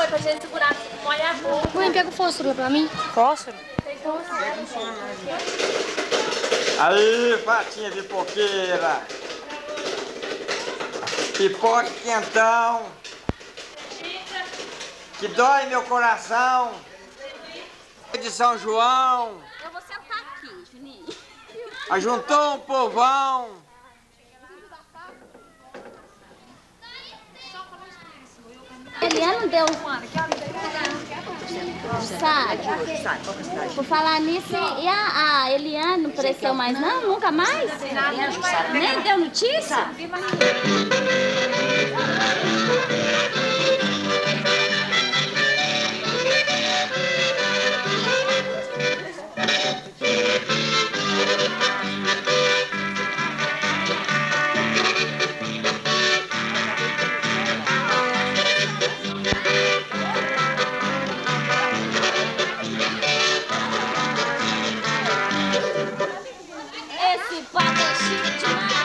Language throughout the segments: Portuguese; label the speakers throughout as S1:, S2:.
S1: foi pra gente segurar, molhar a boca.
S2: Mãe, pega o fósforo lá pra mim.
S3: Fósforo?
S4: Aí, patinha pipoqueira. Pipoca quentão. Que dói meu coração. De São João.
S1: Eu vou sentar aqui, Juninho.
S4: Ajuntou um povão.
S5: Eliane deu. Sabe? Por falar nisso, e a Eliane não apareceu mais não? Nunca mais? Nem deu notícia? Esse pato é chique demais.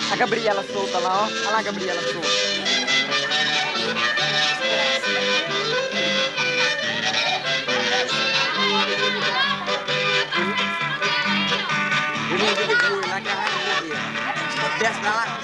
S3: A Gabriela solta lá, ó. Olha lá a Gabriela solta. Juninho de Liguri, lá que a rainha dele. Desce pra lá.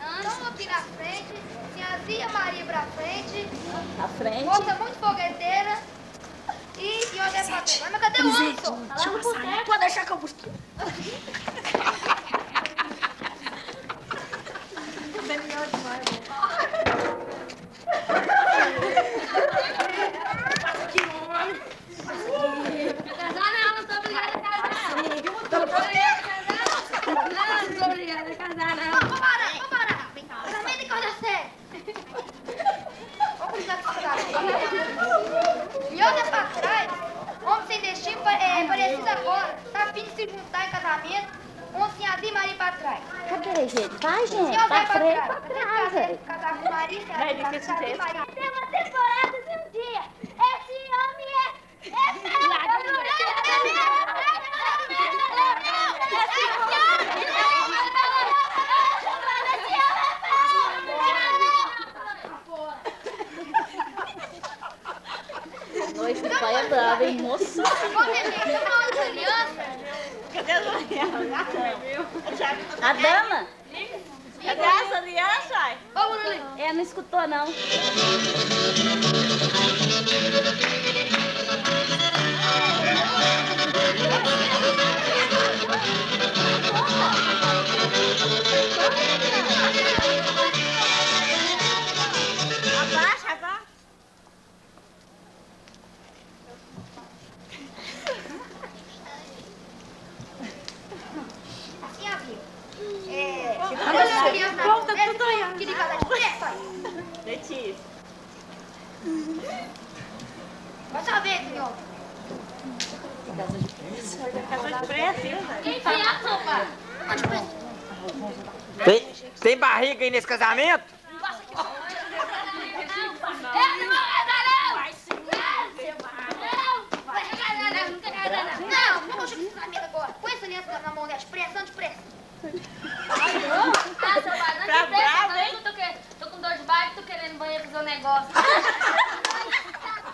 S2: Vamos aqui na frente, Tiazinha Maria pra frente.
S5: À frente.
S2: Moça muito fogueteira. E olha pra trás. Mas cadê o Anderson?
S1: Deixa eu passar. Pode deixar que eu busque.
S2: E olha pra trás, homem sem destino, parecido agora, tá a fim de se juntar em casamento, com Sinhazinha Maria pra trás.
S5: Cadê, gente? Vai, gente.
S2: Senhor,
S5: Pra
S2: vai pra
S5: frente,
S2: trás.
S5: pra trás, velho.
S2: Casar com Maria,
S1: Vai, deixa eu te ver.
S2: Tem uma temporada de um dia. Esse homem
S5: Noite do pai é brava, hein, moço?
S1: Cadê as alianças?
S5: A dama?
S1: Cadê as alianças, ai?
S5: Ela não escutou, não.
S1: Abaixa, abaixa.
S2: Queria casar de mulher, pai?
S1: Letícia.
S2: Vai saber, senhor.
S1: Casou de preto, viu?
S2: Quem foi a sopa?
S4: Tem barriga aí nesse casamento?
S2: Ele não vai dar, não! puxa o casamento agora. Põe essa aliança na mão dela, de pressão, de pressa.
S5: Ah, seu pai, não
S1: Tá
S5: te deixa,
S1: bravo,
S5: não,
S1: hein?
S5: tô com dor de barriga, tô querendo banheiro fazer um negócio.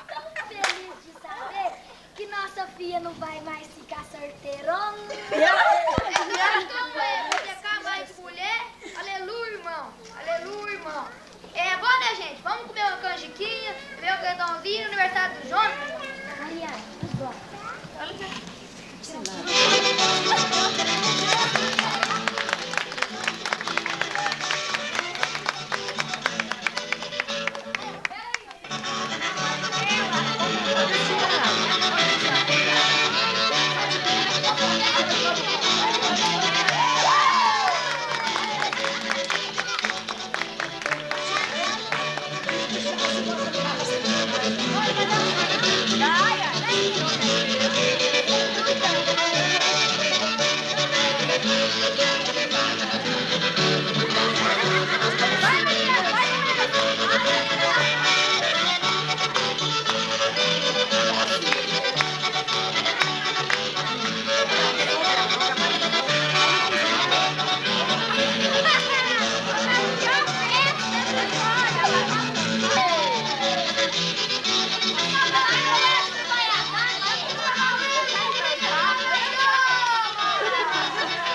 S6: Tão feliz de saber que nossa filha não vai mais ficar sorteirona.
S2: Então, você acabar de mulher. Aleluia, irmão. Aleluia, irmão. Bom, né, gente? Vamos comer uma canjiquinha, beber um cantãozinho, aniversário do Jonas.
S6: Mariana, vamos lá.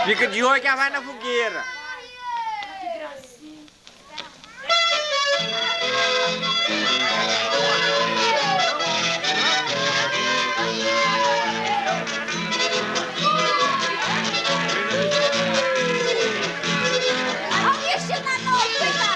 S4: Fica de olho que ela vai na fogueira.
S6: Olha o vestido na mão, cuidado.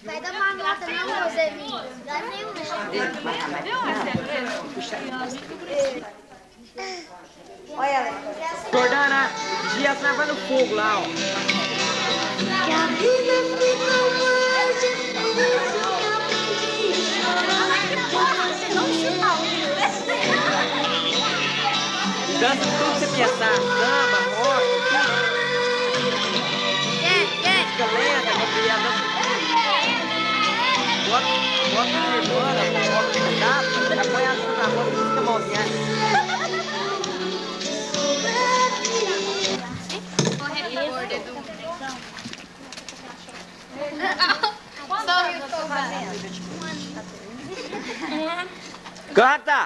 S6: Vai dar uma nota não, Roseminho. Dá nenhuma.
S3: Olha ela.
S4: Jordana, vigia as vai no fogo lá, ó.
S6: Que a vida fica hoje,
S4: Dança tudo que você pensar. Samba, rock, música lenta, Gabriela. Bota na urbana, bota no gato, apanha tudo na rua, música mãozinha. Canta!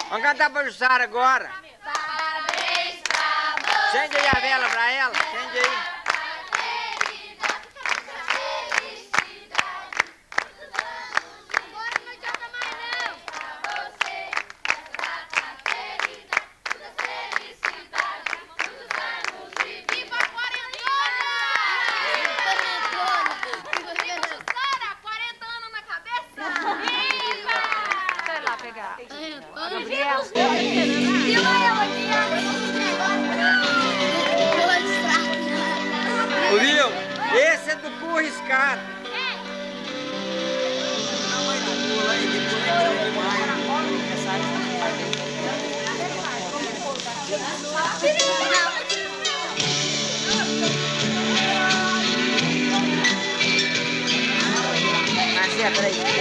S4: Vamos cantar pra Jussara agora.
S2: Parabéns pra você.
S4: Acende aí a vela pra ela. Acende aí.
S2: Agora não adianta mais não. Pra você, essa data querida, muita felicidade, muitos anos de viva quarentona! Viva Jussara, 40 anos na cabeça! Viva!
S1: Vai lá pegar.
S2: Gabriel. Viva eu aqui,
S4: Ouviu? Esse é do cu riscado. Marcia, peraí.